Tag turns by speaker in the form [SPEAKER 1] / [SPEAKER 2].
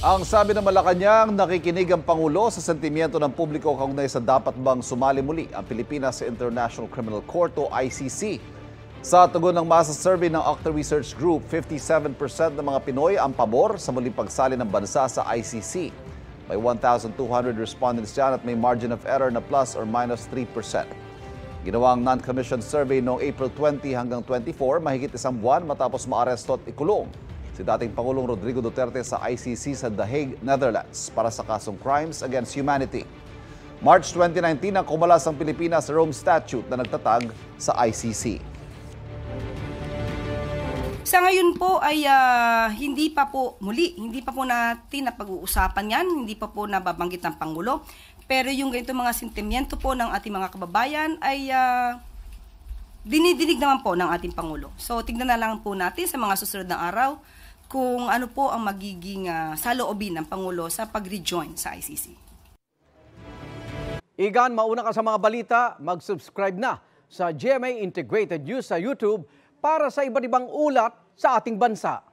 [SPEAKER 1] Ang sabi ng Malacanang, nakikinig ang Pangulo sa sentimiento ng publiko kaugnay sa dapat bang sumali muli ang Pilipinas sa International Criminal Court o ICC. Sa tugon ng masa survey ng Octa Research Group, 57% ng mga Pinoy ang pabor sa muling pagsali ng bansa sa ICC. May 1,200 respondents dyan at may margin of error na plus or minus 3%. Ginawang non-commissioned survey noong April 20 hanggang 24, mahigit isang buwan matapos maaresto at ikulong si dating Pangulong Rodrigo Duterte sa ICC sa The Hague, Netherlands para sa kasong Crimes Against Humanity. March 2019 ang kumalas ang Pilipinas sa Rome Statute na nagtatag sa ICC.
[SPEAKER 2] Sa ngayon po ay hindi pa po natin napag-uusapan yan, hindi pa po nababanggit ng Pangulo. Pero yung ganito mga sentimiento po ng ating mga kababayan ay dinidinig naman po ng ating Pangulo. So tignan na lang po natin sa mga susunod na araw kung ano po ang magiging saloobin ng Pangulo sa pag-rejoin sa ICC.
[SPEAKER 3] Igan, mauna ka sa mga balita, mag-subscribe na sa GMA Integrated News sa YouTube para sa iba't ibang ulat sa ating bansa.